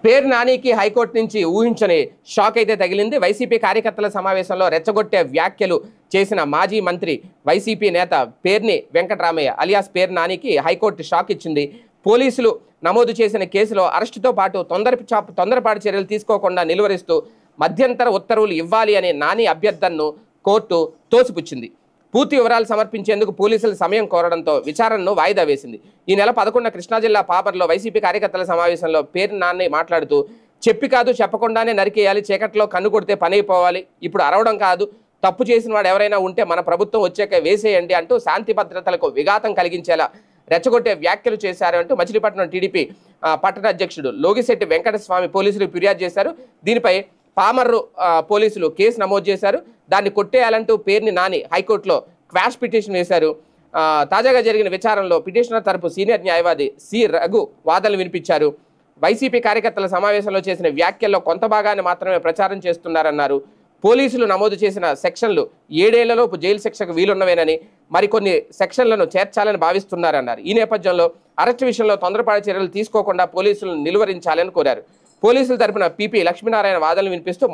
పేరు నానికి హైకోర్టు నుంచి ఊహించని షాక్ అయితే తగిలింది. వైసీపీ కార్యకర్తల సమావేశంలో రెచ్చగొట్టే వ్యాఖ్యలు చేసిన మాజీ మంత్రి వైసీపీ నేత పేర్ని వెంకటరామయ్య అలియాస్ పేరు నానికి హైకోర్టు షాక్ ఇచ్చింది. పోలీసులు నమోదు చేసిన కేసులో అరెస్టుతో పాటు తొందరపాటు చర్యలు తీసుకోకుండా నిలువరిస్తూ మధ్యంతర ఉత్తర్వులు ఇవ్వాలి అనే నాని అభ్యర్థనను కోర్టు తోసిపుచ్చింది. పూర్తి వివరాలు సమర్పించేందుకు పోలీసులు సమయం కోరడంతో విచారణను వాయిదా వేసింది. ఈ నెల 11న కృష్ణా జిల్లా పాపర్లో వైసీపీ కార్యకర్తల సమావేశంలో పేరు నాని మాట్లాడుతూ చెప్పి కాదు చెప్పకుండానే నరికేయాలి, చీకట్లో కన్ను కొడితే పని అయిపోవాలి, ఇప్పుడు అరవడం కాదు, తప్పు చేసిన వాడు ఎవరైనా ఉంటే మన ప్రభుత్వం వచ్చాక వేసేయండి అంటూ శాంతి భద్రతలకు విఘాతం కలిగించేలా రెచ్చగొట్టే వ్యాఖ్యలు చేశారు అంటూ మచిలీపట్నం టీడీపీ పట్టణ అధ్యక్షుడు లోగిశెట్టి వెంకటస్వామి పోలీసులు ఫిర్యాదు చేశారు. దీనిపై పామర్రు పోలీసులు కేసు నమోదు చేశారు. దాన్ని కొట్టేయాలంటూ పేర్ని నాని హైకోర్టులో క్వాష్ పిటిషన్ వేశారు. తాజాగా జరిగిన విచారణలో పిటిషనర్ తరపు సీనియర్ న్యాయవాది సి రఘు వాదనలు వినిపించారు. వైసీపీ కార్యకర్తల సమావేశంలో చేసిన వ్యాఖ్యల్లో కొంత భాగాన్ని మాత్రమే ప్రచారం చేస్తున్నారన్నారు. పోలీసులు నమోదు చేసిన సెక్షన్లు 7 ఏళ్లలోపు జైలు శిక్షకు వీలున్నవేనని, మరికొన్ని సెక్షన్లను చేర్చాలని భావిస్తున్నారన్నారు. ఈ నేపథ్యంలో అరెస్టు విషయంలో తొందరపాటు చర్యలు తీసుకోకుండా పోలీసులను నిలువరించాలని కోరారు. పోలీసుల తరపున పీపీ లక్ష్మీనారాయణ వాదనలు వినిపిస్తూ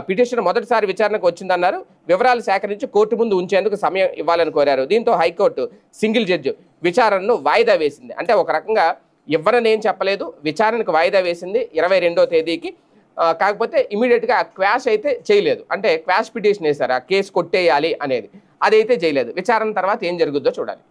పిటిషన్ మొదటిసారి విచారణకు వచ్చిందన్నారు. వివరాలు సేకరించి కోర్టు ముందు ఉంచేందుకు సమయం ఇవ్వాలని కోరారు. దీంతో హైకోర్టు సింగిల్ జడ్జి విచారణను వాయిదా వేసింది. అంటే ఒక రకంగా ఇవ్వరని ఏం చెప్పలేదు, విచారణకు వాయిదా వేసింది 22వ తేదీకి. కాకపోతే ఇమీడియట్గా క్వాష్ అయితే చేయలేదు. అంటే క్వాష్ పిటిషన్ వేశారు, ఆ కేసు కొట్టేయాలి అనేది, అదైతే చేయలేదు. విచారణ తర్వాత ఏం జరుగుద్దో చూడాలి.